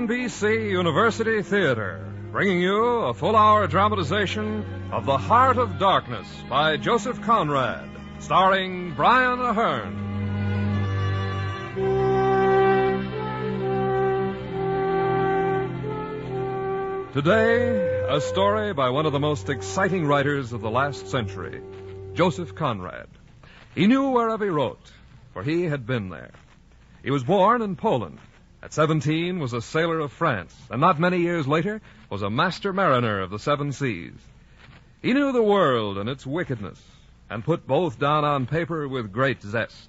NBC University Theater, bringing you a full-hour dramatization of The Heart of Darkness by Joseph Conrad, starring Brian Ahern. Today, a story by one of the most exciting writers of the last century, Joseph Conrad. He knew wherever he wrote, for he had been there. He was born in Poland. At 17, was a sailor of France, and not many years later was a master mariner of the seven seas. He knew the world and its wickedness, and put both down on paper with great zest.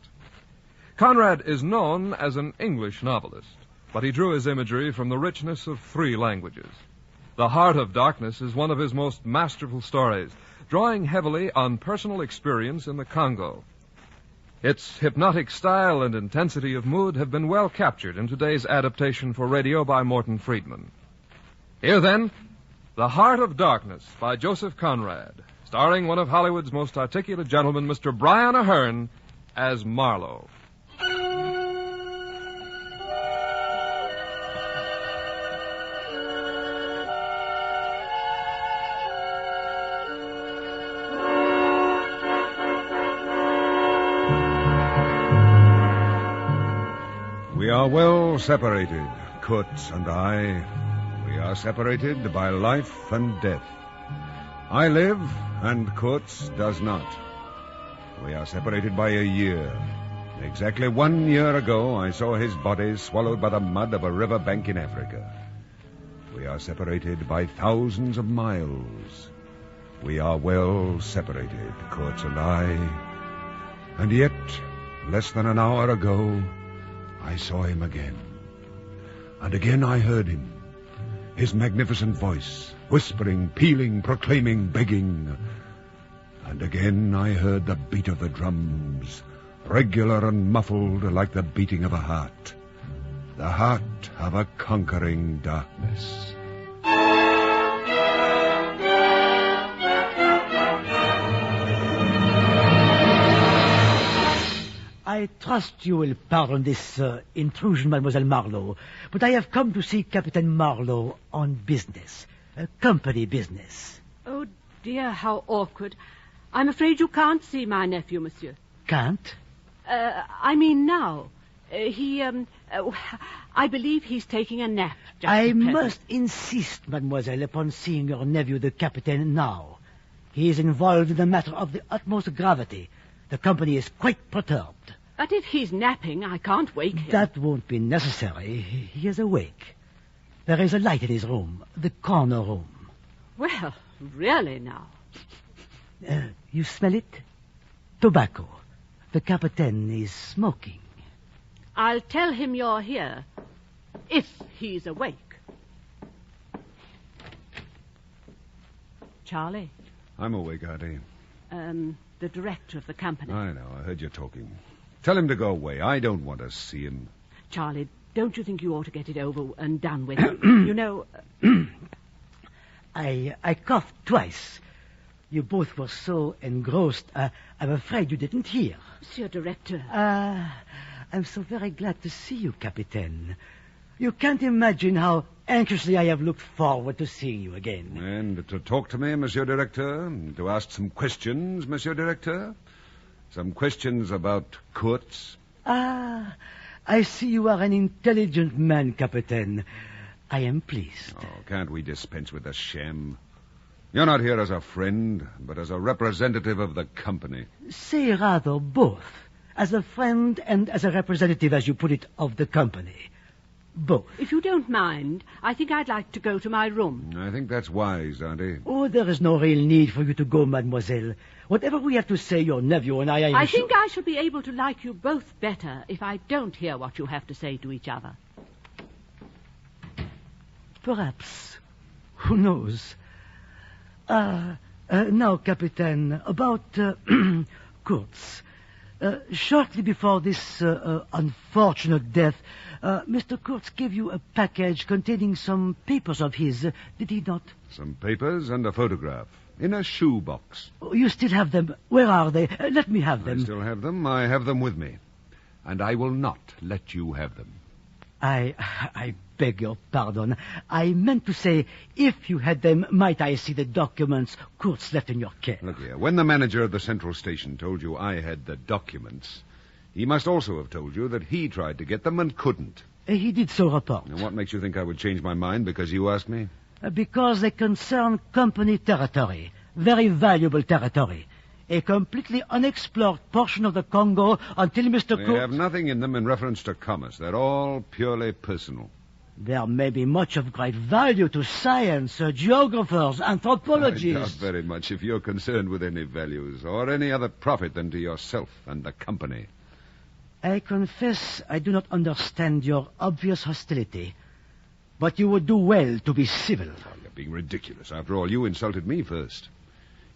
Conrad is known as an English novelist, but he drew his imagery from the richness of three languages. The Heart of Darkness is one of his most masterful stories, drawing heavily on personal experience in the Congo. Its hypnotic style and intensity of mood have been well captured in today's adaptation for radio by Morton Friedman. Here, then, The Heart of Darkness by Joseph Conrad, starring one of Hollywood's most articulate gentlemen, Mr. Brian Ahern, as Marlowe. We are well separated, Kurtz and I. We are separated by life and death. I live, and Kurtz does not. We are separated by a year. Exactly 1 year ago, I saw his body swallowed by the mud of a river bank in Africa. We are separated by thousands of miles. We are well separated, Kurtz and I. And yet, less than an hour ago, I saw him again. And again I heard him. His magnificent voice, whispering, pealing, proclaiming, begging. And again I heard the beat of the drums, regular and muffled like the beating of a heart. The heart of a conquering darkness. I trust you will pardon this intrusion, Mademoiselle Marlowe, but I have come to see Captain Marlowe on business, company business. Oh, dear, how awkward. I'm afraid you can't see my nephew, monsieur. Can't? I mean now. I believe he's taking a nap. I must insist, mademoiselle, upon seeing your nephew, the captain, now. He is involved in a matter of the utmost gravity. The company is quite perturbed. But if he's napping, I can't wake him. That won't be necessary. He is awake. There is a light in his room, the corner room. Well, really now. You smell it? Tobacco. The captain is smoking. I'll tell him you're here, if he's awake. Charlie? I'm awake, Artie. The director of the company. I know, I heard you talking. Tell him to go away. I don't want to see him. Charlie, don't you think you ought to get it over and done with? You know... I coughed twice. You both were so engrossed, I'm afraid you didn't hear. Monsieur Director. I'm so very glad to see you, Captain. You can't imagine how anxiously I have looked forward to seeing you again. And to talk to me, Monsieur Directeur, to ask some questions, Monsieur Directeur. Some questions about Kurtz. I see you are an intelligent man, Captain. I am pleased. Oh, can't we dispense with the sham? You're not here as a friend, but as a representative of the company. Say rather both. As a friend and as a representative, as you put it, of the company. Both. If you don't mind, I think I'd like to go to my room. I think that's wise, Auntie. Oh, there is no real need for you to go, mademoiselle. Whatever we have to say, your nephew and I think I shall be able to like you both better if I don't hear what you have to say to each other. Perhaps. Who knows? Now, Captain, about Kurtz. Shortly before this unfortunate death, Mr. Kurtz gave you a package containing some papers of his, did he not? Some papers and a photograph. In a shoebox. Oh, you still have them? Where are they? Let me have them. I still have them. I have them with me. And I will not let you have them. I beg your pardon. I meant to say, if you had them, might I see the documents Kurtz left in your care? Look here, when the manager of the central station told you I had the documents, he must also have told you that he tried to get them and couldn't. He did so report. And what makes you think I would change my mind because you asked me? Because they concern company territory, very valuable territory. A completely unexplored portion of the Congo until Mr. They Kurtz... have nothing in them in reference to commerce. They're all purely personal. There may be much of great value to science, geographers, anthropologists. I doubt very much if you're concerned with any values or any other profit than to yourself and the company. I confess I do not understand your obvious hostility, but you would do well to be civil. Oh, you're being ridiculous. After all, you insulted me first.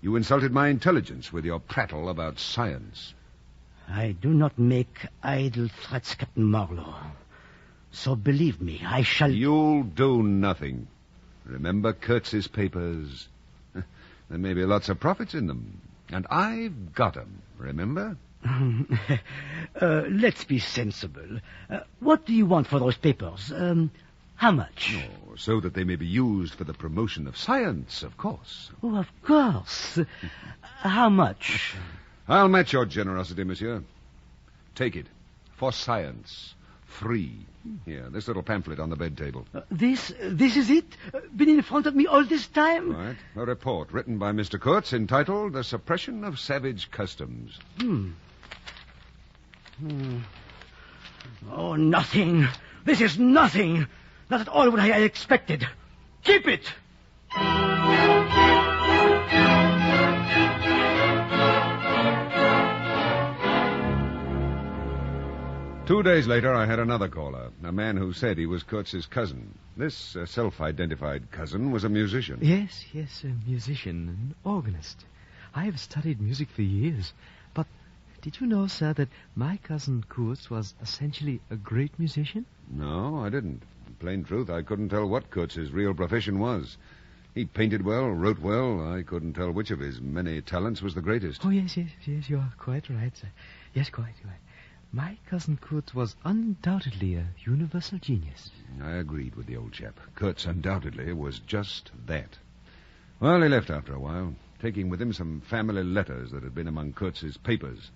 You insulted my intelligence with your prattle about science. I do not make idle threats, Captain Marlowe. So believe me, I shall... You'll do nothing. Remember Kurtz's papers? There may be lots of profits in them. And I've got 'em, remember? Let's be sensible. What do you want for those papers? How much? Oh, so that they may be used for the promotion of science, of course. Oh, of course. How much? I'll match your generosity, monsieur. Take it. For science. Free. Here, this little pamphlet on the bed table. This is it? Been in front of me all this time? Right. A report written by Mr. Kurtz entitled The Suppression of Savage Customs. Oh, nothing. This is nothing. Not at all what I expected. Keep it! 2 days later, I had another caller, a man who said he was Kurtz's cousin. This self-identified cousin was a musician. Yes, a musician, an organist. I have studied music for years. But did you know, sir, that my cousin Kurtz was essentially a great musician? No, I didn't. In plain truth, I couldn't tell what Kurtz's real profession was. He painted well, wrote well. I couldn't tell which of his many talents was the greatest. Oh, yes, you are quite right, sir. Yes, quite right. My cousin Kurtz was undoubtedly a universal genius. I agreed with the old chap. Kurtz undoubtedly was just that. Well, he left after a while, taking with him some family letters that had been among Kurtz's papers.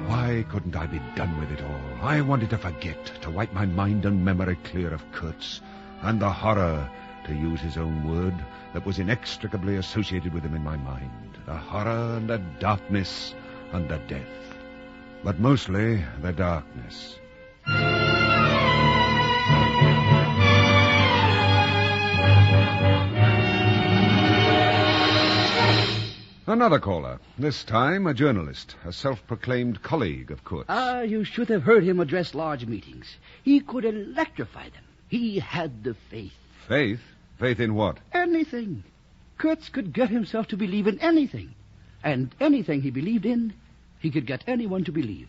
Why couldn't I be done with it all? I wanted to forget, to wipe my mind and memory clear of Kurtz and the horror, to use his own word, that was inextricably associated with him in my mind. The horror and the darkness and the death. But mostly the darkness. Another caller. This time a journalist, a self-proclaimed colleague of Kurtz. You should have heard him address large meetings. He could electrify them. He had the faith. Faith? Faith in what? Anything. Kurtz could get himself to believe in anything. And anything he believed in, he could get anyone to believe.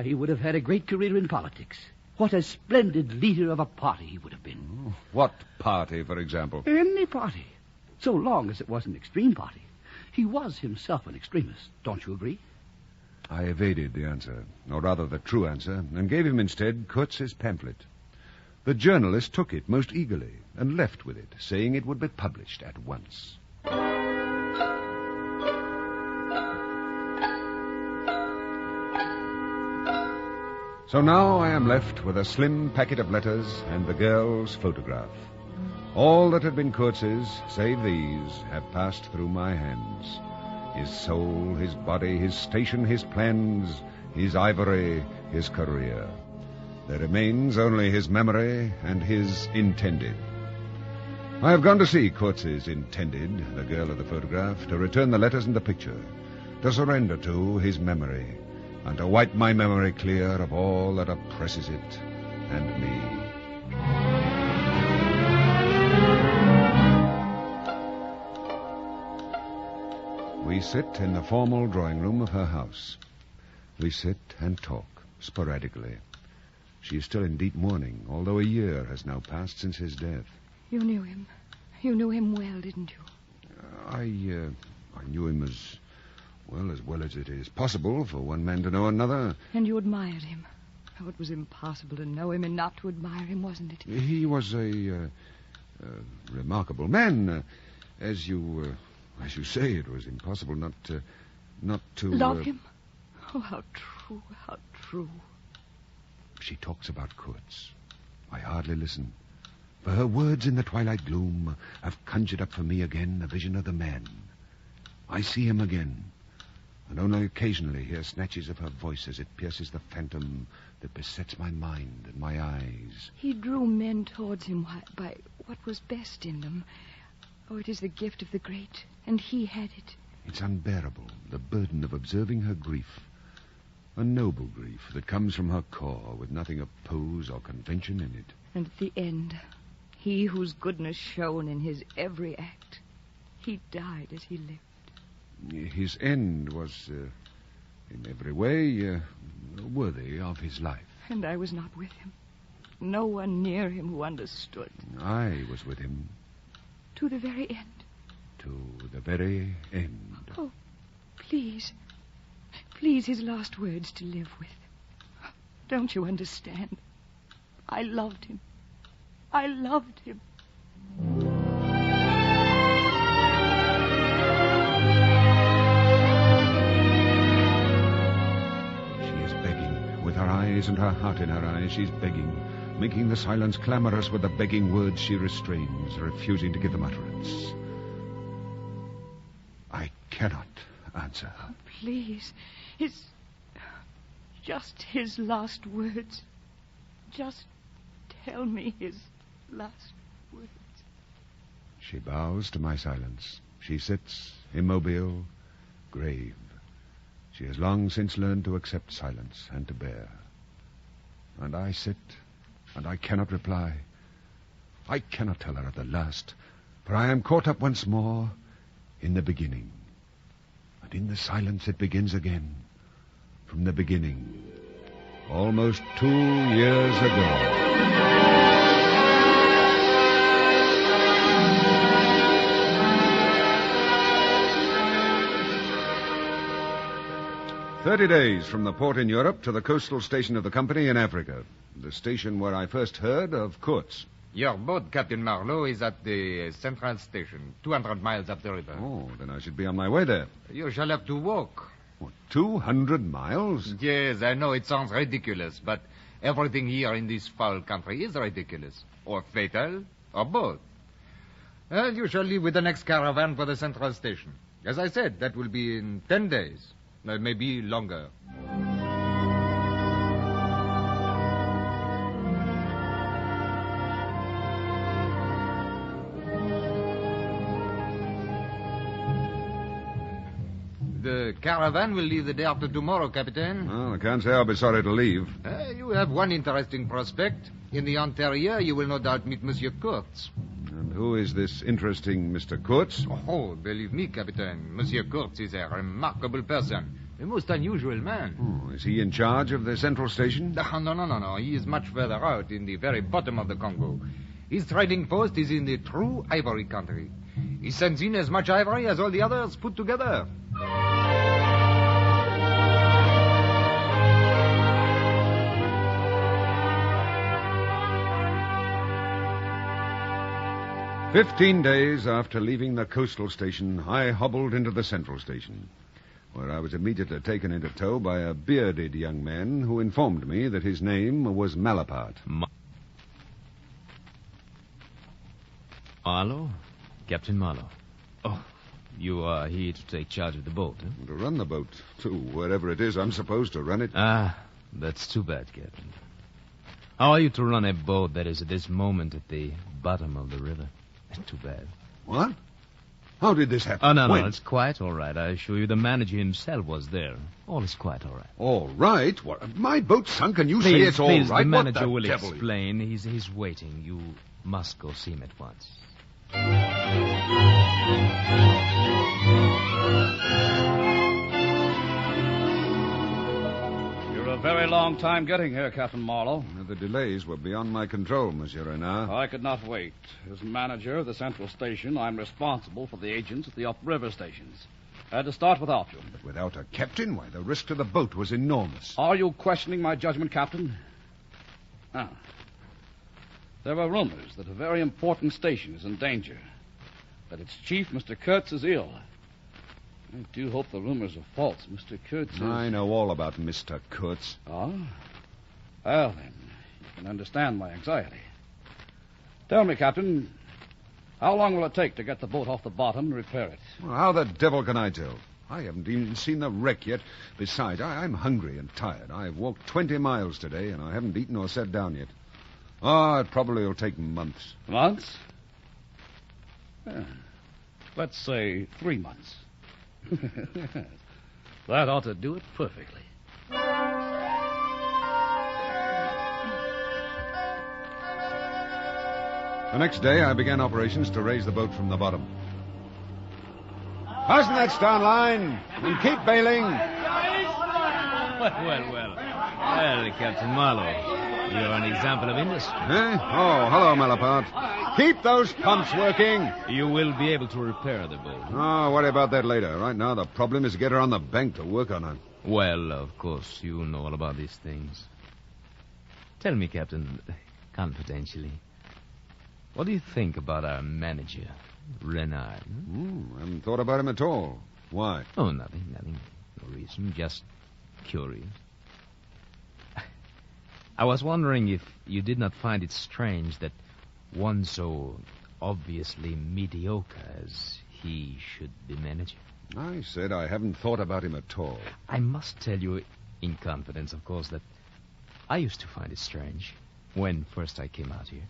He would have had a great career in politics. What a splendid leader of a party he would have been. What party, for example? Any party. So long as it was an extreme party. He was himself an extremist. Don't you agree? I evaded the answer, or rather the true answer, and gave him instead Kurtz's pamphlet. The journalist took it most eagerly and left with it, saying it would be published at once. So now I am left with a slim packet of letters and the girl's photograph. All that had been Kurtz's, save these, have passed through my hands. His soul, his body, his station, his plans, his ivory, his career. There remains only his memory and his intended. I have gone to see Kurtz's intended, the girl of the photograph, to return the letters and the picture, to surrender to his memory, and to wipe my memory clear of all that oppresses it and me. We sit in the formal drawing room of her house. We sit and talk, sporadically. She is still in deep mourning, although a year has now passed since his death. You knew him. You knew him well, didn't you? I knew him as well as it is possible for one man to know another. And you admired him. Oh, it was impossible to know him and not to admire him, wasn't it? He was a remarkable man. As you say, it was impossible not to... Love him? Oh, how true, how true. She talks about Kurtz. I hardly listen. For her words in the twilight gloom have conjured up for me again a vision of the man. I see him again, and only occasionally hear snatches of her voice as it pierces the phantom that besets my mind and my eyes. He drew men towards him by what was best in them. Oh, it is the gift of the great, and he had it. It's unbearable, the burden of observing her grief. A noble grief that comes from her core with nothing of pose or convention in it. And at the end, he whose goodness shone in his every act, he died as he lived. His end was, in every way, worthy of his life. And I was not with him. No one near him who understood. I was with him. To the very end. To the very end. Oh, please. Please, his last words to live with. Don't you understand? I loved him. I loved him. She is begging. With her eyes and her heart in her eyes, she's begging. Making the silence clamorous with the begging words she restrains, refusing to give them utterance. I cannot answer her. Please. Just his last words. Just tell me his last words. She bows to my silence. She sits, immobile, grave. She has long since learned to accept silence and to bear. And I sit, and I cannot reply. I cannot tell her of the last, for I am caught up once more in the beginning. And in the silence it begins again. From the beginning. Almost 2 years ago. 30 days from the port in Europe to the coastal station of the company in Africa. The station where I first heard of Kurtz. Your boat, Captain Marlowe, is at the central station, 200 miles up the river. Oh, then I should be on my way there. You shall have to walk. What, 200 miles? Yes, I know it sounds ridiculous, but everything here in this foul country is ridiculous. Or fatal, or both. Well, you shall leave with the next caravan for the central station. As I said, that will be in 10 days. Maybe longer. The caravan will leave the day after tomorrow, Captain. Well, I can't say I'll be sorry to leave. You have one interesting prospect. In the interior, you will no doubt meet Monsieur Kurtz. And who is this interesting Mr. Kurtz? Oh, believe me, Captain. Monsieur Kurtz is a remarkable person. A most unusual man. Oh, is he in charge of the central station? No. He is much further out, in the very bottom of the Congo. His trading post is in the true ivory country. He sends in as much ivory as all the others put together. "15 days after leaving the coastal station, I hobbled into the central station, where I was immediately taken into tow by a bearded young man who informed me that his name was Malapart. Marlowe? Captain Marlowe. Oh, you are here to take charge of the boat, huh? To run the boat, to wherever it is I'm supposed to run it. Ah, that's too bad, Captain. How are you to run a boat that is at this moment at the bottom of the river? Too bad. What? How did this happen? Oh, no, When? it's quite all right. I assure you the manager himself was there. All is quite all right. All right? What, my boat's sunk and you say Please, it's all please, right? the manager What the will devil? explain. He's waiting. You must go see him at once. You're a very long time getting here, Captain Marlowe. The delays were beyond my control, Monsieur Renard. I could not wait. As manager of the Central Station, I'm responsible for the agents at the upriver stations. I had to start without you. But without a captain, why, the risk to the boat was enormous. Are you questioning my judgment, Captain? Ah. There are rumors that a very important station is in danger. That its chief, Mr. Kurtz, is ill. I do hope the rumors are false. Mr. Kurtz is... I know all about Mr. Kurtz. Ah? Well, then, you can understand my anxiety. Tell me, Captain, how long will it take to get the boat off the bottom and repair it? Well, how the devil can I tell? I haven't even seen the wreck yet. Besides, I'm hungry and tired. I've walked 20 miles today, and I haven't eaten or sat down yet. Oh, it probably will take months. Months? Let's say 3 months. That ought to do it perfectly. The next day, I began operations to raise the boat from the bottom. Fasten that stern line and keep bailing. Well, Captain Marlowe, you're an example of industry. Oh, hello, Malaparte. Keep those pumps working. You will be able to repair the boat. Oh, worry about that later. Right now, the problem is to get her on the bank to work on her. Well, of course, you know all about these things. Tell me, Captain, confidentially, what do you think about our manager, Renard? I haven't thought about him at all. Why? Oh, nothing. No reason, just curious. I was wondering if you did not find it strange that one so obviously mediocre as he should be manager. I said I haven't thought about him at all. I must tell you, in confidence, of course, that I used to find it strange when first I came out here.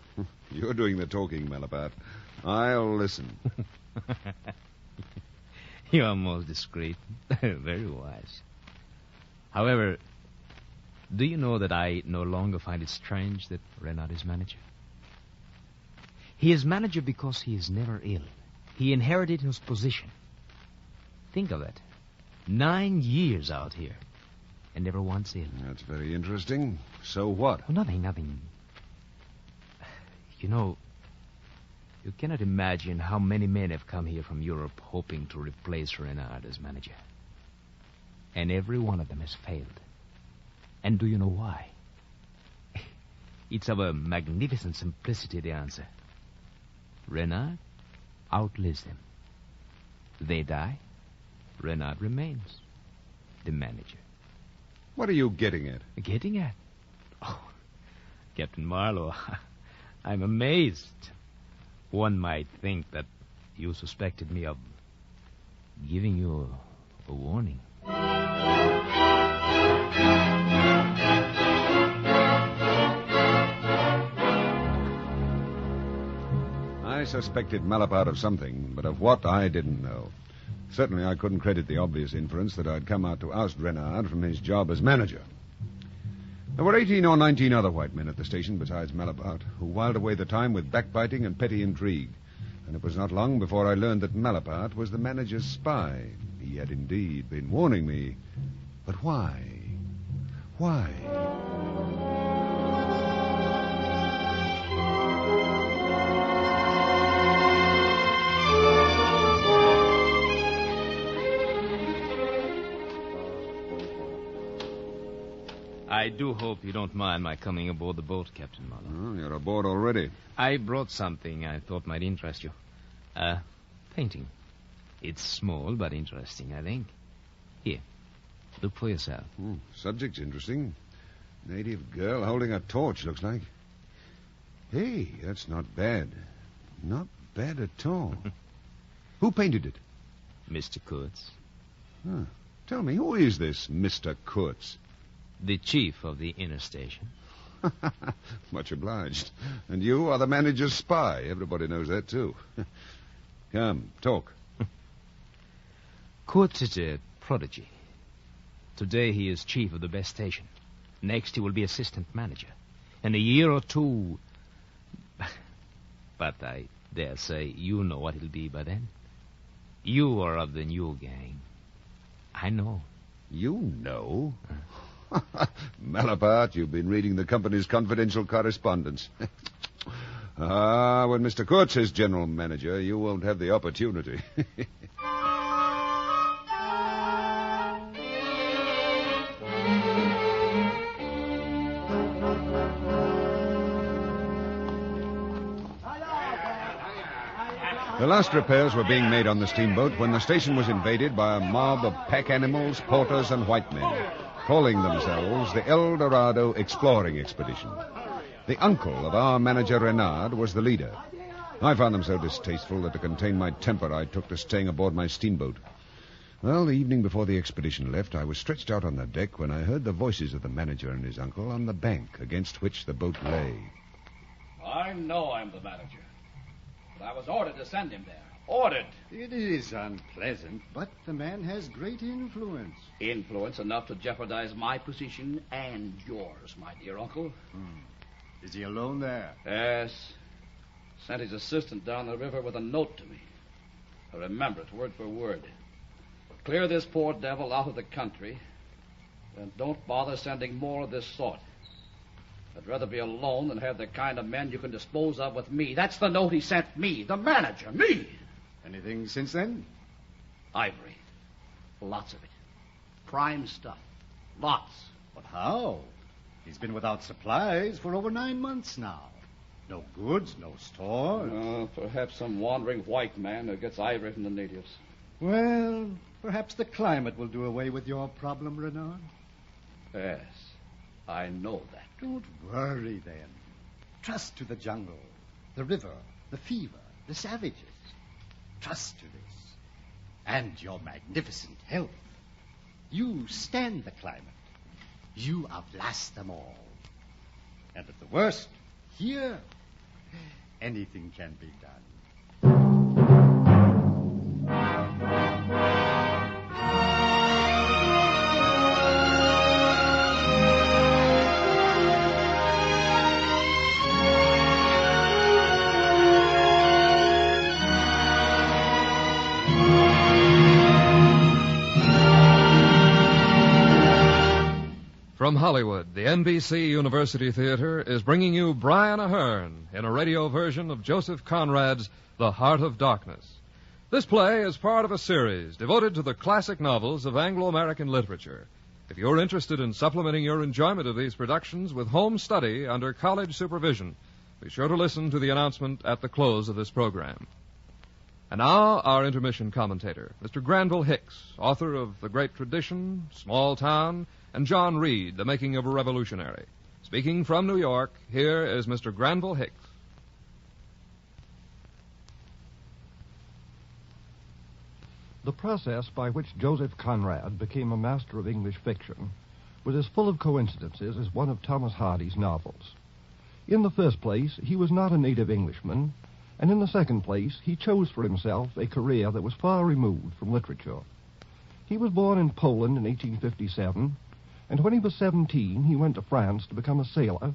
You're doing the talking, Malaparte. I'll listen. You are most discreet. Very wise. However, do you know that I no longer find it strange that Renard is manager? He is manager because he is never ill. He inherited his position. Think of that. 9 years out here, and never once ill. That's very interesting. So what? Oh, nothing. You know, you cannot imagine how many men have come here from Europe hoping to replace Renard as manager. And every one of them has failed. And do you know why? It's of a magnificent simplicity, the answer. Renard outlives them. They die. Renard remains the manager. What are you getting at? Getting at? Oh, Captain Marlowe, I'm amazed. One might think that you suspected me of giving you a warning. I suspected Malaparte of something, but of what I didn't know. Certainly I couldn't credit the obvious inference that I'd come out to oust Renard from his job as manager. There were 18 or 19 other white men at the station besides Malaparte, who whiled away the time with backbiting and petty intrigue. And it was not long before I learned that Malaparte was the manager's spy. He had indeed been warning me. But why? Why? I do hope you don't mind my coming aboard the boat, Captain Marlowe. Oh, you're aboard already. I brought something I thought might interest you. A painting. It's small, but interesting, I think. Here, look for yourself. Subject's interesting. Native girl holding a torch, looks like. Hey, that's not bad. Not bad at all. Who painted it? Mr. Kurtz. Huh. Tell me, who is this Mr. Kurtz? The chief of the inner station. Much obliged. And you are the manager's spy. Everybody knows that, too. Come, talk. Kurtz is a prodigy. Today he is chief of the best station. Next he will be assistant manager. In a year or two... But I dare say you know what it'll be by then. You are of the new gang. I know. You know? Malapert, you've been reading the company's confidential correspondence. When Mr. Kurtz is general manager, you won't have the opportunity. The last repairs were being made on the steamboat when the station was invaded by a mob of pack animals, porters, and white men, calling themselves the El Dorado Exploring Expedition. The uncle of our manager Renard was the leader. I found them so distasteful that to contain my temper I took to staying aboard my steamboat. Well, the evening before the expedition left, I was stretched out on the deck when I heard the voices of the manager and his uncle on the bank against which the boat lay. I know I'm the manager, but I was ordered to send him there. Ordered. It is unpleasant, but the man has great influence. Influence enough to jeopardize my position and yours, my dear uncle. Is he alone there? Yes. Sent his assistant down the river with a note to me. I remember it word for word. Clear this poor devil out of the country, and don't bother sending more of this sort. I'd rather be alone than have the kind of men you can dispose of with me. That's the note he sent me, the manager, me. Anything since then? Ivory. Lots of it. Prime stuff. Lots. But how? He's been without supplies for over 9 months now. No goods, no stores. Perhaps some wandering white man who gets ivory from the natives. Well, perhaps the climate will do away with your problem, Renard. Yes, I know that. Don't worry, then. Trust to the jungle, the river, the fever, the savages. Trust to this. And your magnificent health. You stand the climate. You outlast them all. And at the worst, here, anything can be done. From Hollywood, the NBC University Theater is bringing you Brian Ahern in a radio version of Joseph Conrad's The Heart of Darkness. This play is part of a series devoted to the classic novels of Anglo-American literature. If you're interested in supplementing your enjoyment of these productions with home study under college supervision, be sure to listen to the announcement at the close of this program. And now, our intermission commentator, Mr. Granville Hicks, author of The Great Tradition, Small Town, and John Reed, The Making of a Revolutionary. Speaking from New York, here is Mr. Granville Hicks. The process by which Joseph Conrad became a master of English fiction was as full of coincidences as one of Thomas Hardy's novels. In the first place, he was not a native Englishman, and in the second place, he chose for himself a career that was far removed from literature. He was born in Poland in 1857, and when he was 17, he went to France to become a sailor,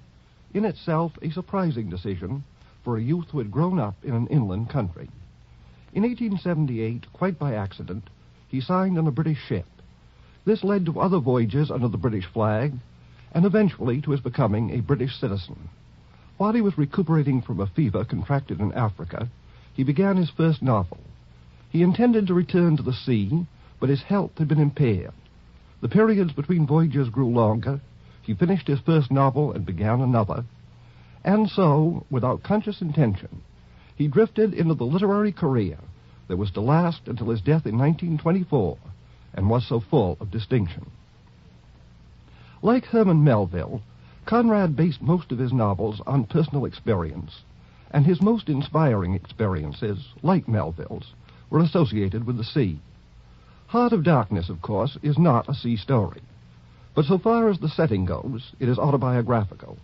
in itself a surprising decision for a youth who had grown up in an inland country. In 1878, quite by accident, he signed on a British ship. This led to other voyages under the British flag, and eventually to his becoming a British citizen. While he was recuperating from a fever contracted in Africa, he began his first novel. He intended to return to the sea, but his health had been impaired. The periods between voyages grew longer. He finished his first novel and began another. And so, without conscious intention, he drifted into the literary career that was to last until his death in 1924 and was so full of distinction. Like Herman Melville, Conrad based most of his novels on personal experience, and his most inspiring experiences, like Melville's, were associated with the sea. Heart of Darkness, of course, is not a sea story, but so far as the setting goes, it is autobiographical.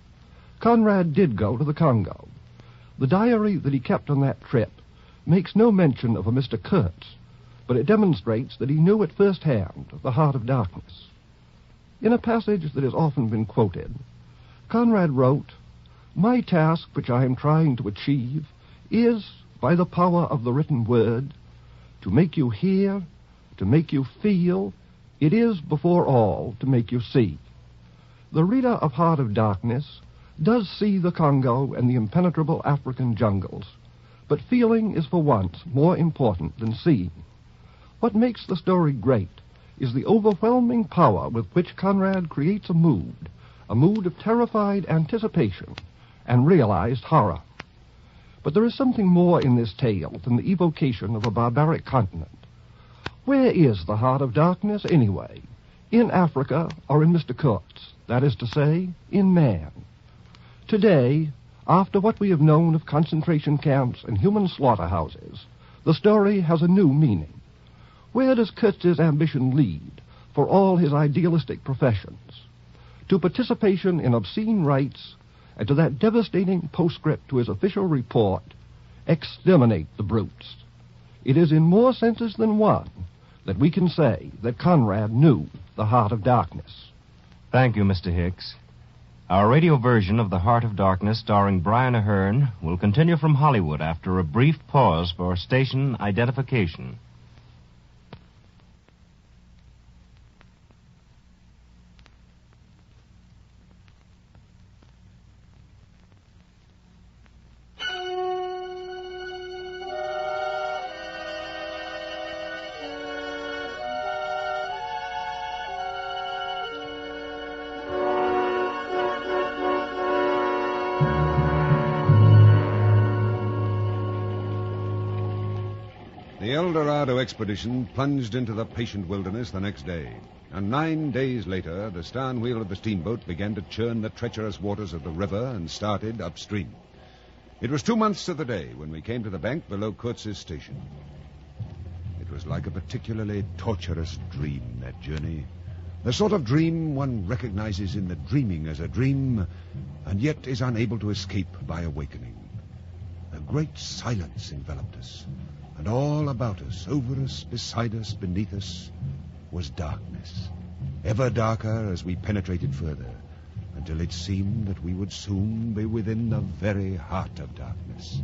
Conrad did go to the Congo. The diary that he kept on that trip makes no mention of a Mr. Kurtz, but it demonstrates that he knew at first hand the heart of darkness. In a passage that has often been quoted, Conrad wrote, "My task which I am trying to achieve is, by the power of the written word, to make you hear, to make you feel, it is, before all, to make you see. The reader of Heart of Darkness does see the Congo and the impenetrable African jungles, but feeling is for once more important than seeing. What makes the story great is the overwhelming power with which Conrad creates a mood of terrified anticipation and realized horror. But there is something more in this tale than the evocation of a barbaric continent. Where is the Heart of Darkness, anyway? In Africa or in Mr. Kurtz? That is to say, in man. Today, after what we have known of concentration camps and human slaughterhouses, the story has a new meaning. Where does Kurtz's ambition lead for all his idealistic professions? To participation in obscene rites and to that devastating postscript to his official report, exterminate the brutes. It is in more senses than one that we can say that Conrad knew the Heart of Darkness. Thank you, Mr. Hicks. Our radio version of The Heart of Darkness, starring Brian Ahern, will continue from Hollywood after a brief pause for station identification. The El Dorado expedition plunged into the patient wilderness the next day, and 9 days later, the stern wheel of the steamboat began to churn the treacherous waters of the river and started upstream. It was 2 months to the day when we came to the bank below Kurtz's station. It was like a particularly torturous dream, that journey. The sort of dream one recognizes in the dreaming as a dream, and yet is unable to escape by awakening. A great silence enveloped us, and all about us, over us, beside us, beneath us, was darkness, ever darker as we penetrated further, until it seemed that we would soon be within the very heart of darkness.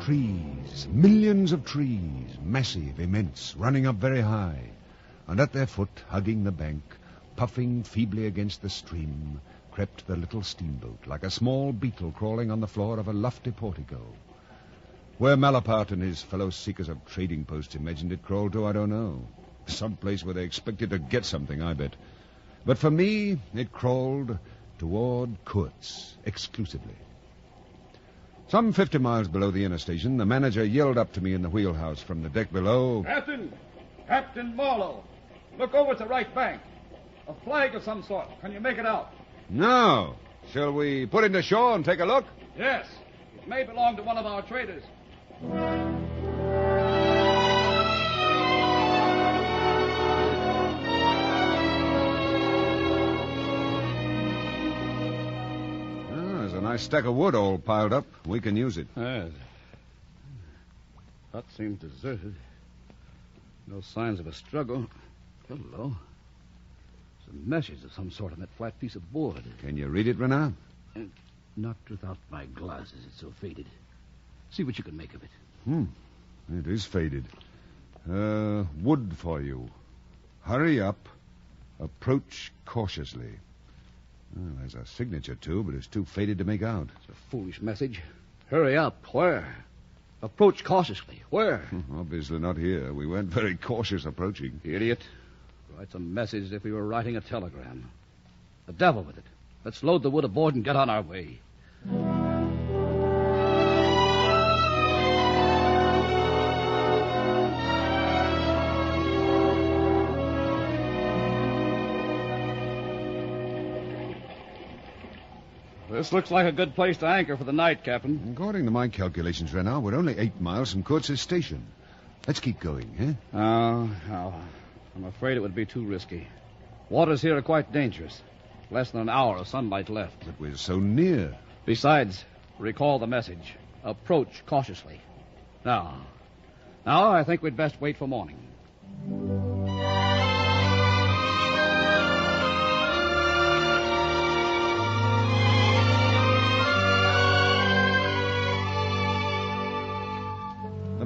Trees, millions of trees, massive, immense, running up very high, and at their foot, hugging the bank, puffing feebly against the stream, crept the little steamboat, like a small beetle crawling on the floor of a lofty portico. Where Malaparte and his fellow seekers of trading posts imagined it crawled to, I don't know. Some place where they expected to get something, I bet. But for me, it crawled toward Kurtz, exclusively. Some 50 miles below the inner station, the manager yelled up to me in the wheelhouse from the deck below. Captain Marlowe, look over at the right bank. A flag of some sort. Can you make it out? No. Shall we put it to shore and take a look? Yes. It may belong to one of our traders. A nice stack of wood all piled up. We can use it. Yes. Hut seems deserted. No signs of a struggle. Hello. Some meshes of some sort on that flat piece of board. Can you read it, Renard? Not without my glasses. It's so faded. See what you can make of it. It is faded. Wood for you. Hurry up. Approach cautiously. Well, there's a signature, too, but it's too faded to make out. It's a foolish message. Hurry up. Where? Approach cautiously. Where? Obviously not here. We weren't very cautious approaching. Idiot. Writes a message as if we were writing a telegram. The devil with it. Let's load the wood aboard and get on our way. This looks like a good place to anchor for the night, Captain. According to my calculations, Renard, we're only 8 miles from Kurtz's station. Let's keep going, eh? No. I'm afraid it would be too risky. Waters here are quite dangerous. Less than an hour of sunlight left. But we're so near. Besides, recall the message. Approach cautiously. Now, I think we'd best wait for morning.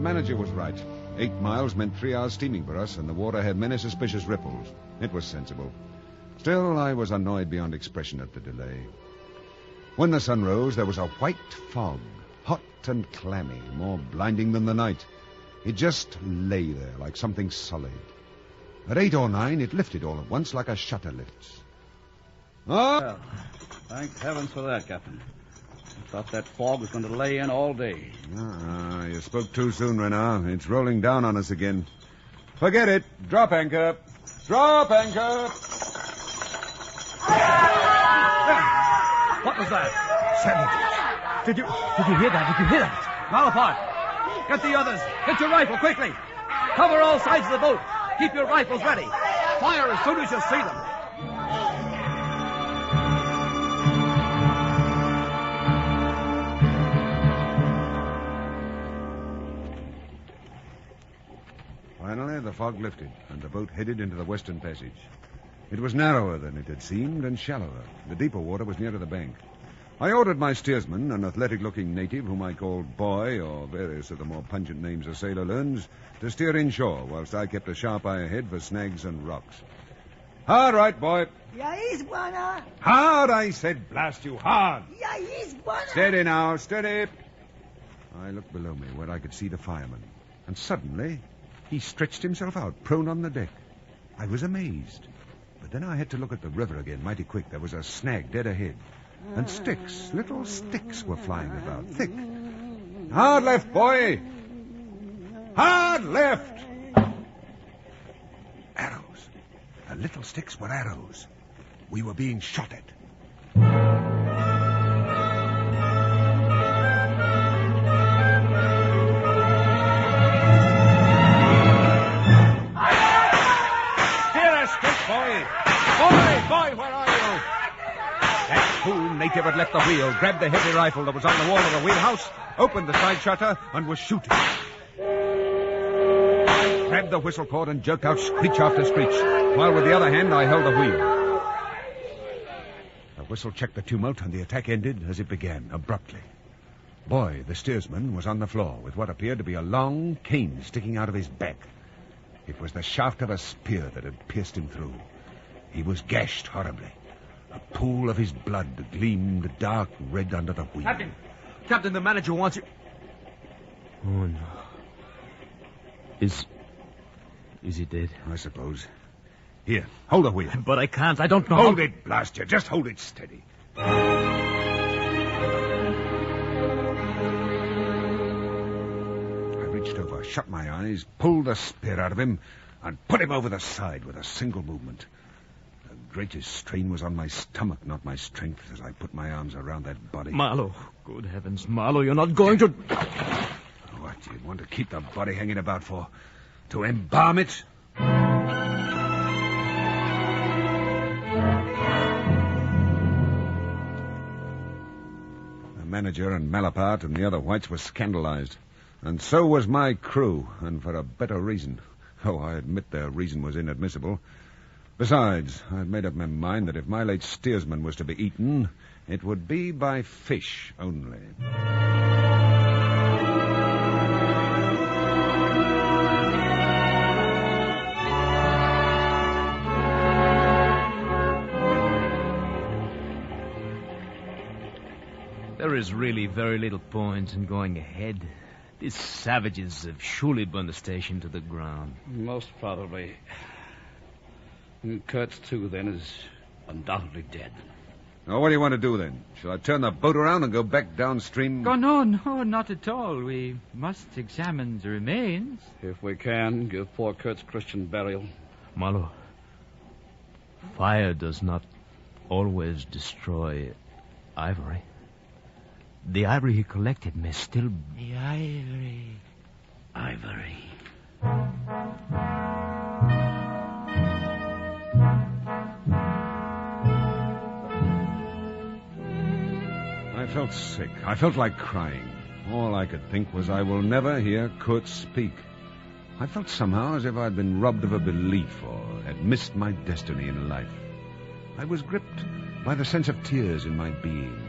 manager was right. 8 miles meant 3 hours steaming for us, and the water had many suspicious ripples. It was sensible. Still, I was annoyed beyond expression at the delay. When the sun rose, there was a white fog, hot and clammy, more blinding than the night. It just lay there like something solid. At 8 or 9, it lifted all at once like a shutter lifts. Oh! Well, thank heavens for that, Captain. I thought that fog was going to lay in all day. You spoke too soon, Renard. It's rolling down on us again. Forget it. Drop anchor. Drop anchor. What was that? Savages. Did you hear that? Did you hear that? Malapart, get the others. Get your rifle quickly. Cover all sides of the boat. Keep your rifles ready. Fire as soon as you see them. Finally, the fog lifted, and the boat headed into the western passage. It was narrower than it had seemed, and shallower. The deeper water was nearer the bank. I ordered my steersman, an athletic-looking native whom I called Boy, or various of the more pungent names a sailor learns, to steer inshore, whilst I kept a sharp eye ahead for snags and rocks. Hard right, Boy. Yes, Bwana. Hard, I said. Blast you, hard. Yes, Bwana. Steady now, steady. I looked below me where I could see the fireman, and suddenly he stretched himself out, prone on the deck. I was amazed. But then I had to look at the river again mighty quick. There was a snag dead ahead. And sticks, little sticks were flying about, thick. Hard left, Boy. Hard left. Arrows. The little sticks were arrows. We were being shot at. Boy, where are you? That fool native had left the wheel, grabbed the heavy rifle that was on the wall of the wheelhouse, opened the side shutter, and was shooting. I grabbed the whistle cord and jerked out screech after screech, while with the other hand I held the wheel. The whistle checked the tumult, and the attack ended as it began, abruptly. Boy, the steersman, was on the floor with what appeared to be a long cane sticking out of his back. It was the shaft of a spear that had pierced him through. He was gashed horribly. A pool of his blood gleamed dark red under the wheel. Captain, the manager wants you. Oh, no. Is he dead? I suppose. Here, hold the wheel. But I can't. I don't know. Hold it, blast you. Just hold it steady. I reached over, shut my eyes, pulled the spear out of him, and put him over the side with a single movement. The greatest strain was on my stomach, not my strength, as I put my arms around that body. Marlowe. Good heavens, Marlowe, you're not going to... What do you want to keep the body hanging about for? To embalm it? The manager and Malapart and the other whites were scandalized. And so was my crew, and for a better reason. Oh, I admit their reason was inadmissible. Besides, I'd made up my mind that if my late steersman was to be eaten, it would be by fish only. There is really very little point in going ahead. These savages have surely burned the station to the ground. Most probably. And Kurtz, too, then, is undoubtedly dead. Now, what do you want to do, then? Shall I turn the boat around and go back downstream? Oh, no, not at all. We must examine the remains. If we can, give poor Kurtz Christian burial. Marlowe, fire does not always destroy ivory. The ivory he collected may still... The ivory. I felt sick. I felt like crying. All I could think was I will never hear Kurtz speak. I felt somehow as if I'd been robbed of a belief or had missed my destiny in life. I was gripped by the sense of tears in my being.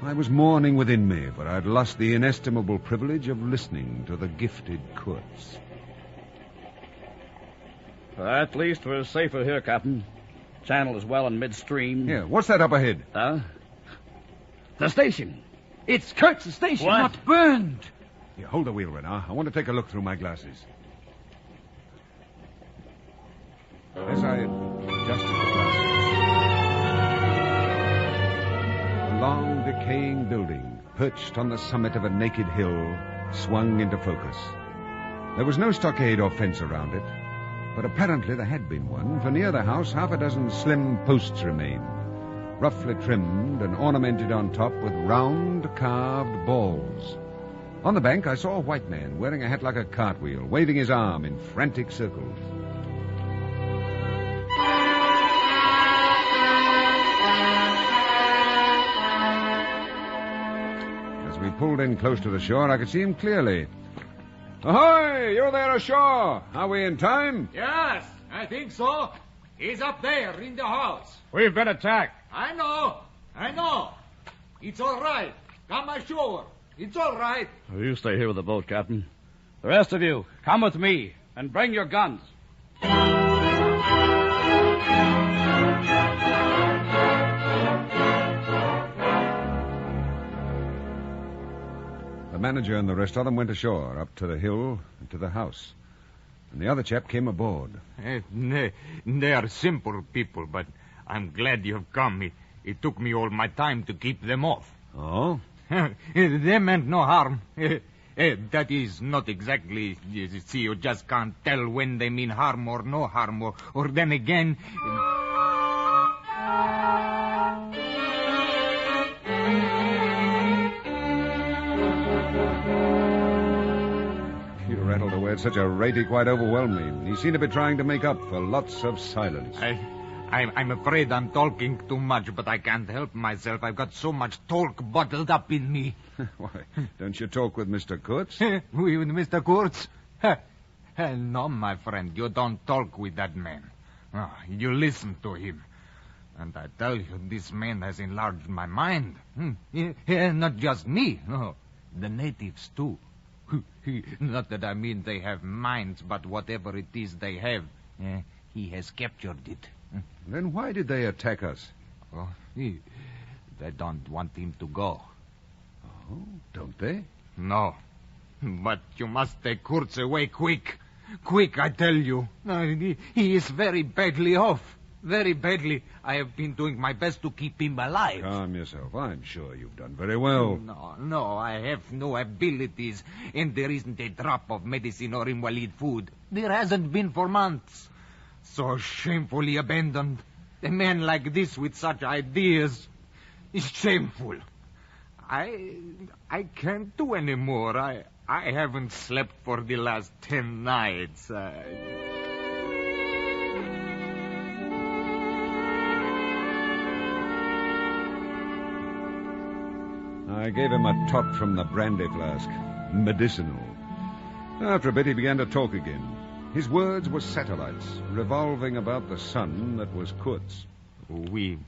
I was mourning within me, for I'd lost the inestimable privilege of listening to the gifted Kurtz. At least we're safer here, Captain. Channel is well in midstream. Here, what's that up ahead? The station. It's Kurtz's station. What? Not burned. Here, hold the wheel, Renard. I want to take a look through my glasses. As I adjusted the glasses, a long, decaying building, perched on the summit of a naked hill, swung into focus. There was no stockade or fence around it, but apparently there had been one, for near the house half a dozen slim posts remained, roughly trimmed and ornamented on top with round, carved balls. On the bank, I saw a white man wearing a hat like a cartwheel, waving his arm in frantic circles. As we pulled in close to the shore, I could see him clearly. Ahoy! You there ashore! Are we in time? Yes, I think so. He's up there in the house. We've been attacked. I know. It's all right. Come ashore. It's all right. You stay here with the boat, Captain. The rest of you, come with me and bring your guns. The manager and the rest of them went ashore, up to the hill and to the house. And the other chap came aboard. They are simple people, but I'm glad you have come. It took me all my time to keep them off. Oh? They meant no harm. That is not exactly... You see, you just can't tell when they mean harm or no harm, or then again... He rattled away at such a rate he quite overwhelmed me. He seemed to be trying to make up for lots of silence. I'm afraid I'm talking too much, but I can't help myself. I've got so much talk bottled up in me. Why, don't you talk with Mr. Kurtz? With Mr. Kurtz? No, my friend, you don't talk with that man. Oh, you listen to him. And I tell you, this man has enlarged my mind. Not just me, no. The natives, too. Not that I mean they have minds, but whatever it is they have, he has captured it. Then why did they attack us? Oh, they don't want him to go. Oh, don't they? No. But you must take Kurtz away quick. Quick, I tell you. He is very badly off. Very badly. I have been doing my best to keep him alive. Calm yourself. I'm sure you've done very well. No, I have no abilities. And there isn't a drop of medicine or invalid food. There hasn't been for months. So shamefully abandoned. A man like this with such ideas is shameful. I can't do any more. I haven't slept for the last 10 nights. I gave him a tot from the brandy flask. Medicinal. After a bit, he began to talk again. His words were satellites, revolving about the sun that was Kurtz. We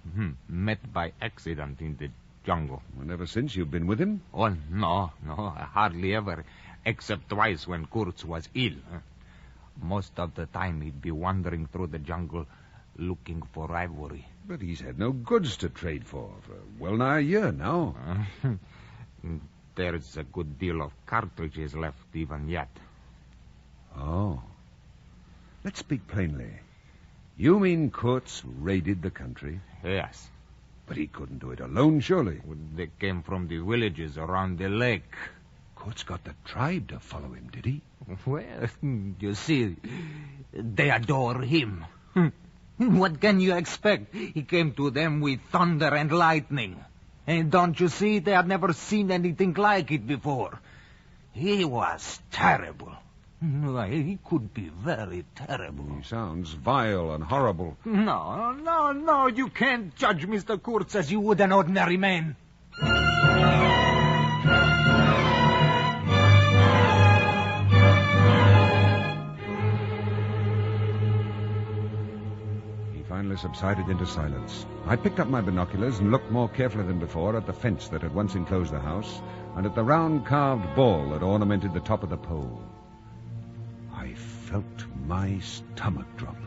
met by accident in the jungle. And ever since you've been with him? Oh, no, hardly ever, except twice when Kurtz was ill. Most of the time he'd be wandering through the jungle looking for ivory. But he's had no goods to trade for well nigh a year now. There's a good deal of cartridges left even yet. Oh. Let's speak plainly. You mean Kurtz raided the country? Yes. But he couldn't do it alone, surely. They came from the villages around the lake. Kurtz got the tribe to follow him, did he? Well, you see, they adore him. What can you expect? He came to them with thunder and lightning. And don't you see, they had never seen anything like it before. He was terrible. He could be very terrible. He sounds vile and horrible. No, you can't judge Mr. Kurtz as you would an ordinary man. He finally subsided into silence. I picked up my binoculars and looked more carefully than before at the fence that had once enclosed the house and at the round carved ball that ornamented the top of the pole. I felt my stomach drop.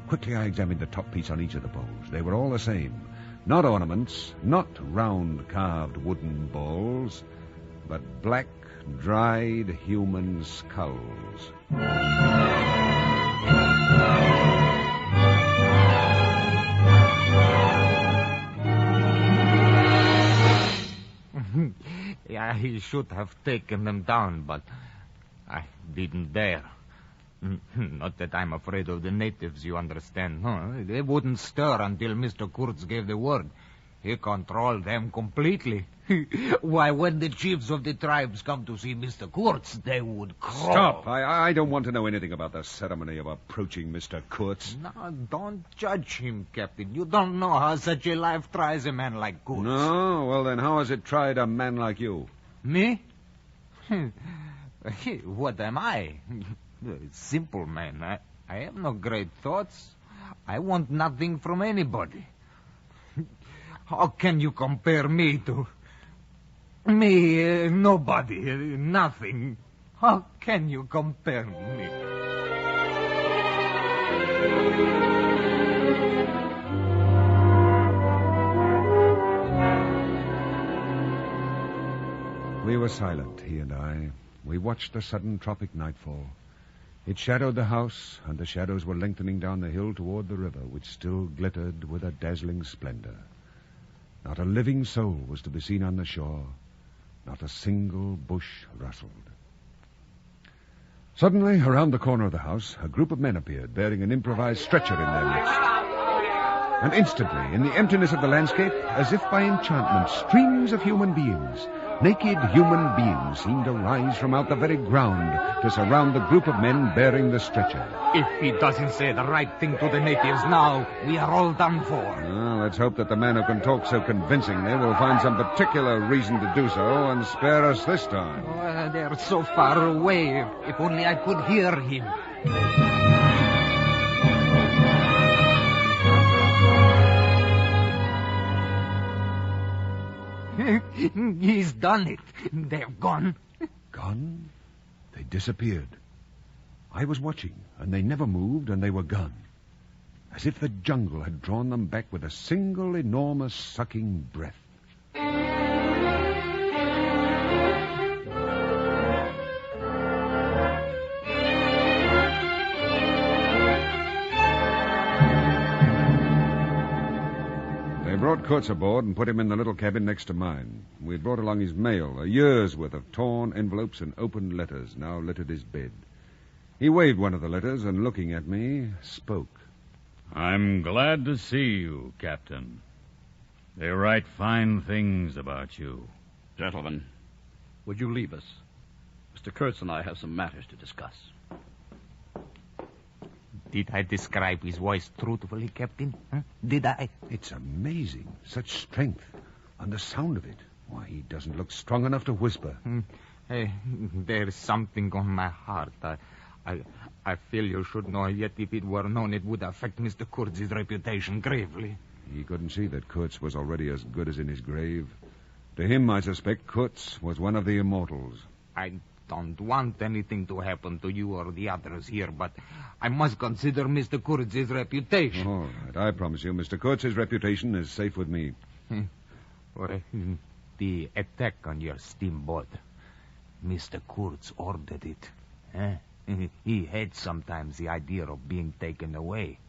Quickly I examined the top piece on each of the poles. They were all the same. Not ornaments, not round carved wooden balls, but black, dried human skulls. I should have taken them down, but I didn't dare. Not that I'm afraid of the natives, you understand. No, they wouldn't stir until Mr. Kurtz gave the word. He controlled them completely. Why, when the chiefs of the tribes come to see Mr. Kurtz, they would crawl. Stop! I don't want to know anything about the ceremony of approaching Mr. Kurtz. No, don't judge him, Captain. You don't know how such a life tries a man like Kurtz. No? Well, then how has it tried a man like you? Me? What am I? Simple man. I have no great thoughts. I want nothing from anybody. How can you compare me to... Me, nobody, nothing. How can you compare me? We were silent, he and I. We watched the sudden tropic nightfall. It shadowed the house, and the shadows were lengthening down the hill toward the river, which still glittered with a dazzling splendor. Not a living soul was to be seen on the shore. Not a single bush rustled. Suddenly, around the corner of the house, a group of men appeared, bearing an improvised stretcher in their midst. And instantly, in the emptiness of the landscape, as if by enchantment, streams of human beings, naked human beings, seemed to rise from out the very ground to surround the group of men bearing the stretcher. If he doesn't say the right thing to the natives now, we are all done for. Well, let's hope that the man who can talk so convincingly will find some particular reason to do so and spare us this time. Oh, they're so far away. If only I could hear him. He's done it. They're gone. Gone? They disappeared. I was watching, and they never moved, and they were gone. As if the jungle had drawn them back with a single enormous sucking breath. They brought Kurtz aboard and put him in the little cabin next to mine. We'd brought along his mail, a year's worth of torn envelopes and opened letters, now littered his bed. He waved one of the letters and, looking at me, spoke. I'm glad to see you, Captain. They write fine things about you. Gentlemen, would you leave us? Mr. Kurtz and I have some matters to discuss. Did I describe his voice truthfully, Captain? Huh? Did I? It's amazing. Such strength. And the sound of it. Why, he doesn't look strong enough to whisper. Hey, there's something on my heart. I feel you should know, yet if it were known, it would affect Mr. Kurtz's reputation gravely. He couldn't see that Kurtz was already as good as in his grave. To him, I suspect, Kurtz was one of the immortals. I don't want anything to happen to you or the others here, but I must consider Mr. Kurtz's reputation. All right, I promise you, Mr. Kurtz's reputation is safe with me. The attack on your steamboat. Mr. Kurtz ordered it. He had sometimes the idea of being taken away.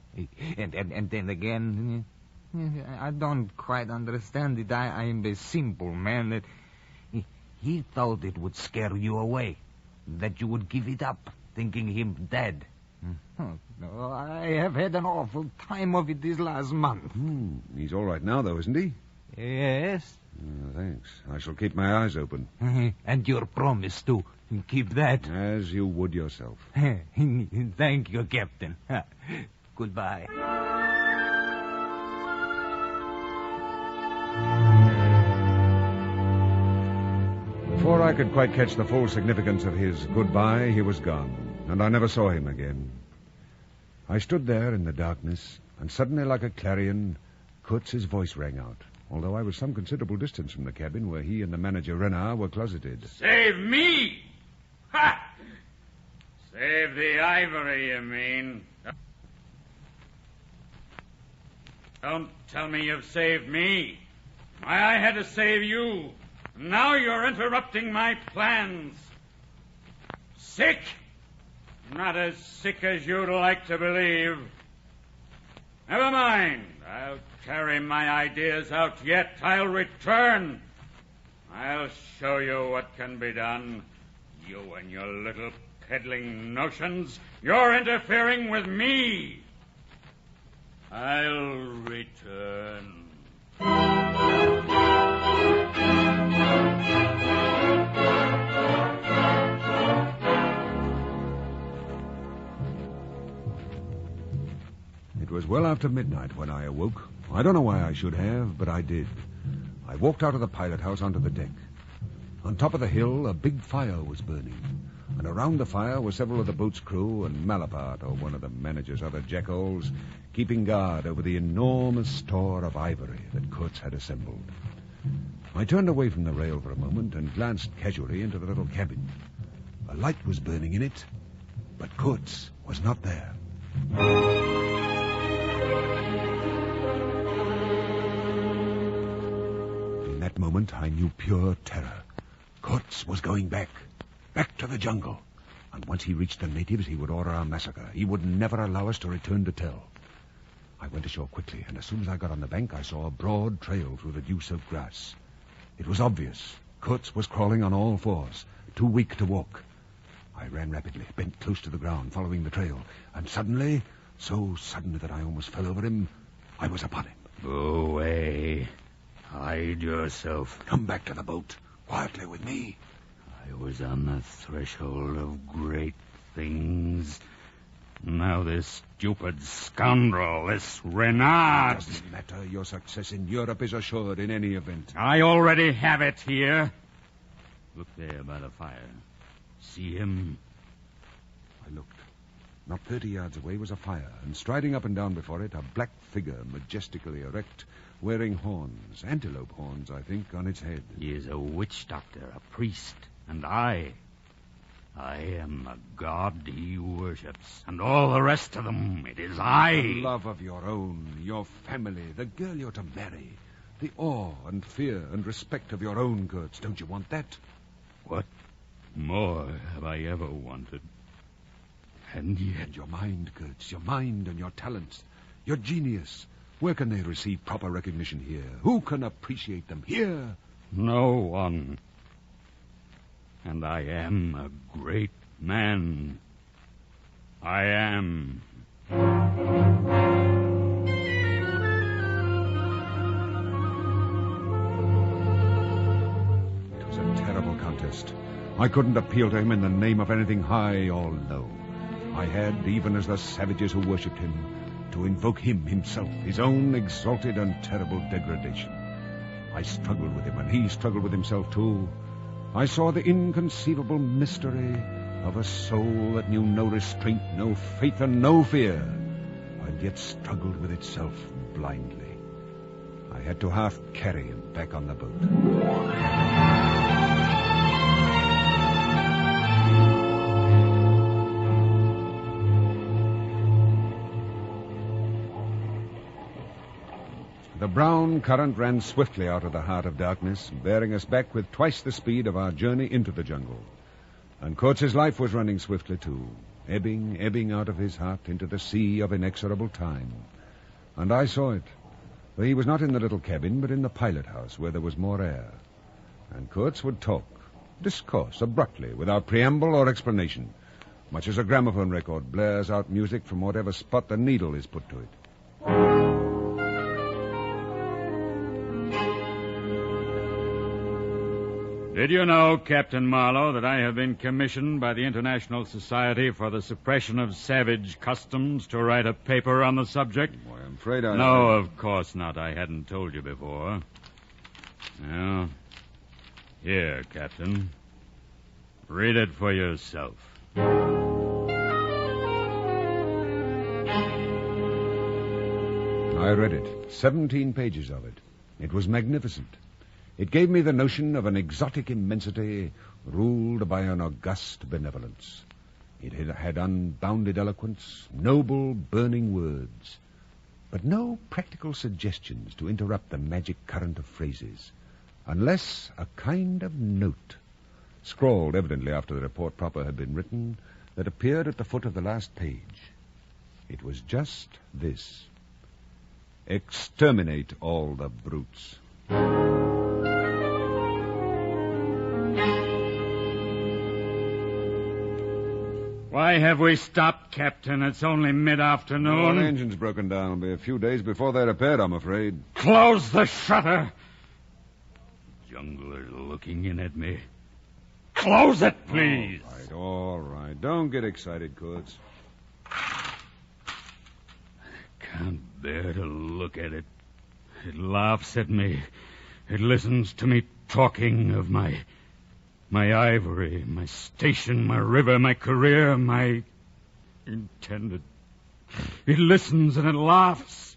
And then again, I don't quite understand it. I am a simple man. He thought it would scare you away, that you would give it up, thinking him dead. I have had an awful time of it this last month. He's all right now, though, isn't he? Yes. Thanks. I shall keep my eyes open. And your promise to keep that. As you would yourself. Thank you, Captain. Goodbye. Before I could quite catch the full significance of his goodbye, he was gone, and I never saw him again. I stood there in the darkness, And suddenly, like a clarion, Kurtz's voice rang out, although I was some considerable distance from the cabin where he and the manager Renard were closeted. Save me! Ha! Save the ivory, you mean? Don't tell me you've saved me. Why, I had to save you. Now you're interrupting my plans. Sick? Not as sick as you'd like to believe. Never mind. I'll carry my ideas out yet. I'll return. I'll show you what can be done. You and your little peddling notions. You're interfering with me. I'll return. It was well after midnight when I awoke. I don't know why I should have, but I did. I walked out of the pilot house onto the deck. On top of the hill, a big fire was burning. And around the fire were several of the boat's crew and Malapart, or one of the manager's other jackholes, keeping guard over the enormous store of ivory that Kurtz had assembled. I turned away from the rail for a moment and glanced casually into the little cabin. A light was burning in it, but Kurtz was not there. In that moment, I knew pure terror. Kurtz was going back to the jungle. And once he reached the natives, he would order our massacre. He would never allow us to return to tell. I went ashore quickly, and as soon as I got on the bank, I saw a broad trail through the dew-soaked grass. It was obvious. Kurtz was crawling on all fours, too weak to walk. I ran rapidly, bent close to the ground, following the trail, and suddenly, so suddenly that I almost fell over him, I was upon him. Go away. Hide yourself. Come back to the boat, quietly with me. I was on the threshold of great things. Now this stupid scoundrel, this Renard... It doesn't matter. Your success in Europe is assured in any event. I already have it here. Look there by the fire. See him? I looked. Not 30 yards away was a fire, and striding up and down before it, a black figure, majestically erect, wearing horns, antelope horns, I think, on its head. He is a witch doctor, a priest, and I am the god he worships, and all the rest of them, it is I. The love of your own, your family, the girl you're to marry, the awe and fear and respect of your own, Kurtz. Don't you want that? What more have I ever wanted? And yet... And your mind, Kurtz, your mind and your talents, your genius. Where can they receive proper recognition here? Who can appreciate them here? No one. And I am a great man. I am. It was a terrible contest. I couldn't appeal to him in the name of anything high or low. I had, even as the savages who worshipped him, to invoke him himself, his own exalted and terrible degradation. I struggled with him, and he struggled with himself, too. I saw the inconceivable mystery of a soul that knew no restraint, no faith, and no fear, and yet struggled with itself blindly. I had to half carry him back on the boat. The brown current ran swiftly out of the heart of darkness, bearing us back with twice the speed of our journey into the jungle. And Kurtz's life was running swiftly, too, ebbing out of his heart into the sea of inexorable time. And I saw it, for he was not in the little cabin, but in the pilot house, where there was more air. And Kurtz would talk, discourse abruptly, without preamble or explanation, much as a gramophone record blares out music from whatever spot the needle is put to it. Did you know, Captain Marlowe, that I have been commissioned by the International Society for the Suppression of Savage Customs to write a paper on the subject? Why, I'm afraid I... No, of course not. I hadn't told you before. Well, here, Captain. Read it for yourself. I read it, 17 pages of it. It was magnificent. It gave me the notion of an exotic immensity ruled by an august benevolence. It had unbounded eloquence, noble, burning words, but no practical suggestions to interrupt the magic current of phrases, unless a kind of note, scrawled evidently after the report proper had been written, that appeared at the foot of the last page. It was just this: exterminate all the brutes. Why have we stopped, Captain? It's only mid-afternoon. The engine's broken down. It'll be a few days before they're repaired, I'm afraid. Close the shutter. Jungle is looking in at me. Close it, please. All right. Don't get excited, Kurtz. Can't bear to look at it. It laughs at me. It listens to me talking of my ivory, my station, my river, my career, my intended. It listens and it laughs.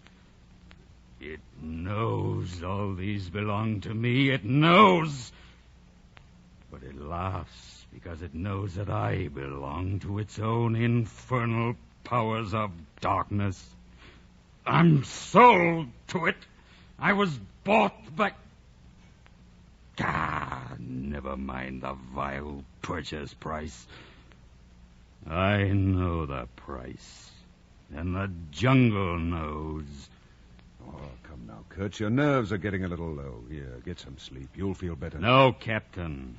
It knows all these belong to me. It knows. But it laughs because it knows that I belong to its own infernal powers of darkness. I'm sold to it. I was bought by... Never mind the vile purchase price. I know the price, and the jungle knows. Oh, come now, Kurtz. Your nerves are getting a little low. Here, get some sleep. You'll feel better. No, Captain.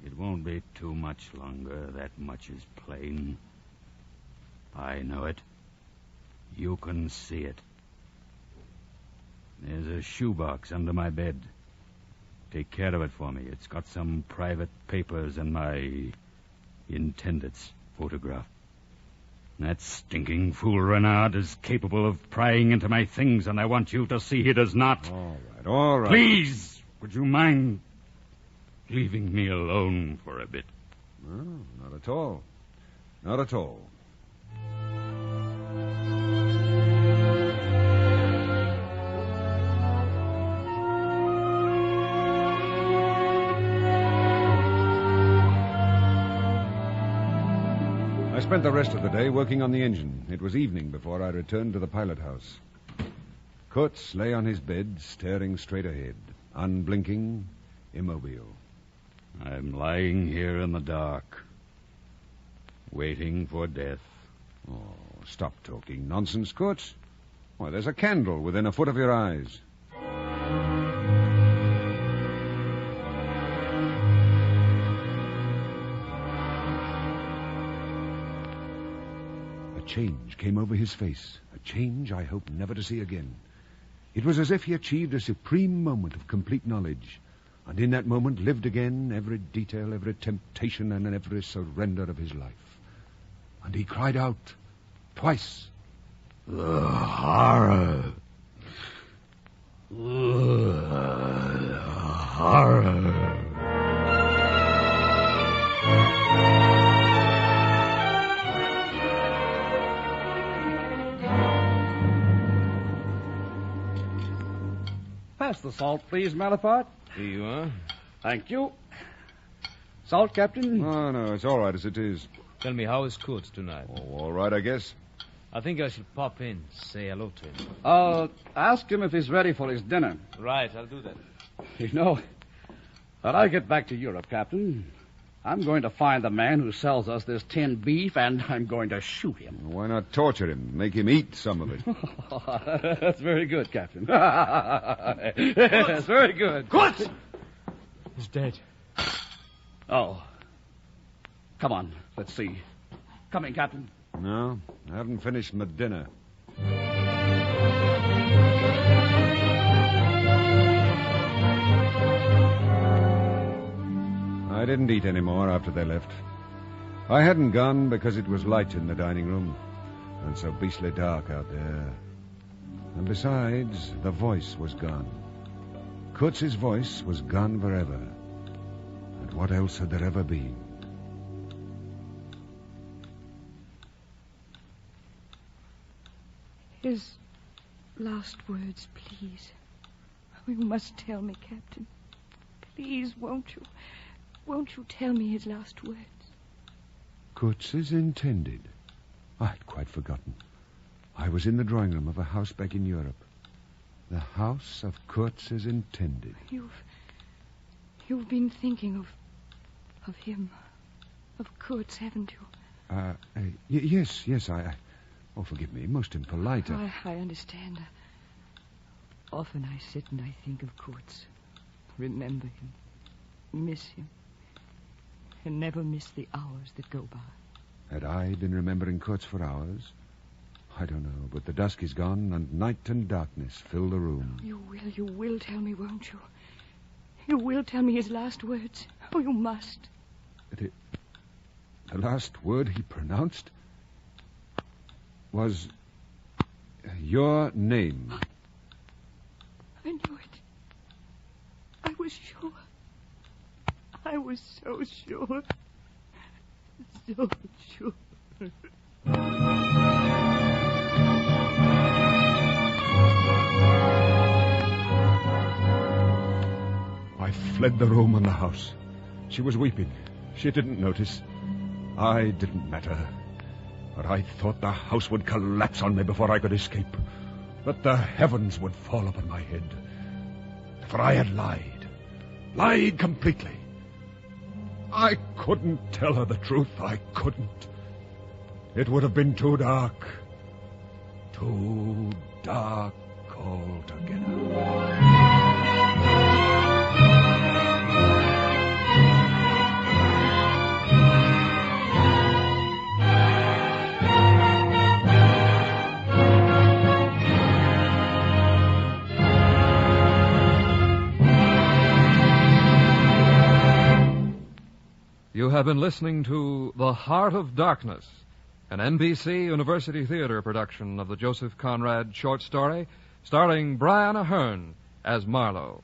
It won't be too much longer. That much is plain. I know it. You can see it. There's a shoebox under my bed. Take care of it for me. It's got some private papers and my intended's photograph. That stinking fool Renard is capable of prying into my things, and I want you to see he does not. All right. Please, would you mind leaving me alone for a bit? No, not at all. Not at all. I spent the rest of the day working on the engine. It was evening before I returned to the pilot house. Kurtz lay on his bed, staring straight ahead, unblinking, immobile. I'm lying here in the dark, waiting for death. Oh, stop talking nonsense, Kurtz. Why, there's a candle within a foot of your eyes. A change came over his face, a change I hope never to see again. It was as if he achieved a supreme moment of complete knowledge, and in that moment lived again every detail, every temptation, and every surrender of his life. And he cried out, twice, "The horror! The horror!" Pass the salt, please, Malapart. Here you are. Thank you. Salt, Captain? Oh, no, it's all right as it is. Tell me, how is Kurtz tonight? Oh, all right, I guess. I think I should pop in, say hello to him. Ask him if he's ready for his dinner. Right, I'll do that. You know, when I get back to Europe, Captain, I'm going to find the man who sells us this tinned beef, and I'm going to shoot him. Why not torture him? Make him eat some of it. That's very good, Captain. That's very good. Kurtz! He's dead. Oh. Come on, let's see. Coming, Captain. No, I haven't finished my dinner. I didn't eat any more after they left. I hadn't gone because it was light in the dining room and so beastly dark out there. And besides, the voice was gone. Kurtz's voice was gone forever. And what else had there ever been? Last words, please. You must tell me, Captain. Please, won't you? Won't you tell me his last words? Kurtz is intended. I'd quite forgotten. I was in the drawing room of a house back in Europe. The house of Kurtz is intended. You've been thinking of him, of Kurtz, haven't you? Yes, oh, forgive me, most impolite. I understand. Often I sit and I think of Kurtz, remember him, miss him, and never miss the hours that go by. Had I been remembering Kurtz for hours? I don't know, but the dusk is gone, and night and darkness fill the room. You will tell me, won't you? You will tell me his last words. Oh, you must. The last word he pronounced was your name. I knew it. I was sure. I was so sure. So sure. I fled the room and the house. She was weeping. She didn't notice. I didn't matter. But I thought the house would collapse on me before I could escape. That the heavens would fall upon my head. For I had lied. Lied completely. I couldn't tell her the truth. I couldn't. It would have been too dark. Too dark altogether. You have been listening to The Heart of Darkness, an NBC University Theater production of the Joseph Conrad short story starring Brian Ahern as Marlowe.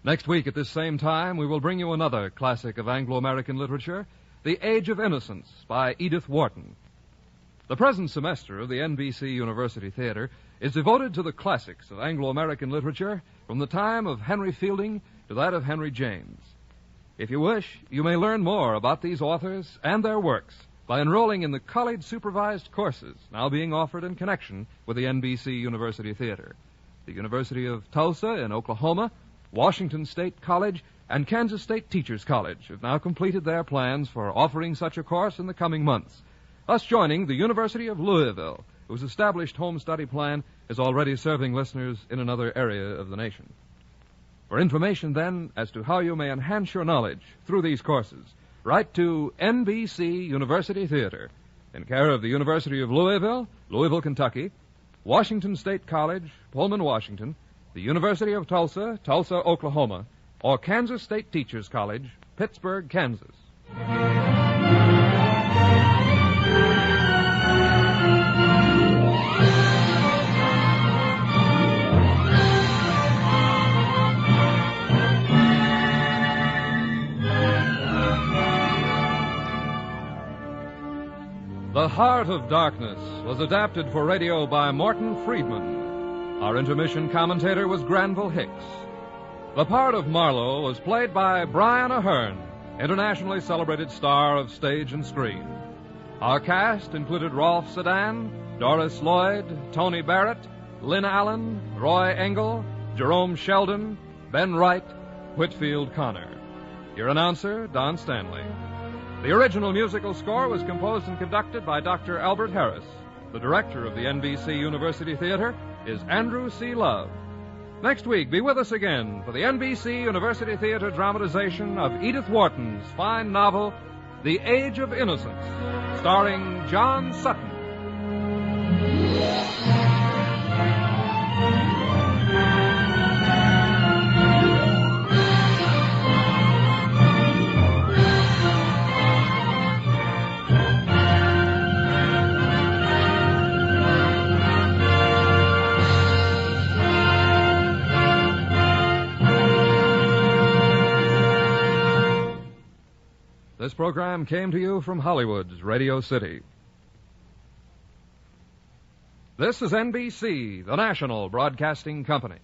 Next week at this same time, we will bring you another classic of Anglo-American literature, The Age of Innocence by Edith Wharton. The present semester of the NBC University Theater is devoted to the classics of Anglo-American literature from the time of Henry Fielding to that of Henry James. If you wish, you may learn more about these authors and their works by enrolling in the college-supervised courses now being offered in connection with the NBC University Theater. The University of Tulsa in Oklahoma, Washington State College, and Kansas State Teachers College have now completed their plans for offering such a course in the coming months, thus joining the University of Louisville, whose established home study plan is already serving listeners in another area of the nation. For information, then, as to how you may enhance your knowledge through these courses, write to NBC University Theater, in care of the University of Louisville, Louisville, Kentucky, Washington State College, Pullman, Washington, the University of Tulsa, Tulsa, Oklahoma, or Kansas State Teachers College, Pittsburgh, Kansas. The Heart of Darkness was adapted for radio by Morton Friedman. Our intermission commentator was Granville Hicks. The part of Marlowe was played by Brian Ahern, internationally celebrated star of stage and screen. Our cast included Rolf Sedan, Doris Lloyd, Tony Barrett, Lynn Allen, Roy Engel, Jerome Sheldon, Ben Wright, Whitfield Connor. Your announcer, Don Stanley. The original musical score was composed and conducted by Dr. Albert Harris. The director of the NBC University Theater is Andrew C. Love. Next week, be with us again for the NBC University Theater dramatization of Edith Wharton's fine novel, The Age of Innocence, starring John Sutton. This program came to you from Hollywood's Radio City. This is NBC, the national broadcasting company.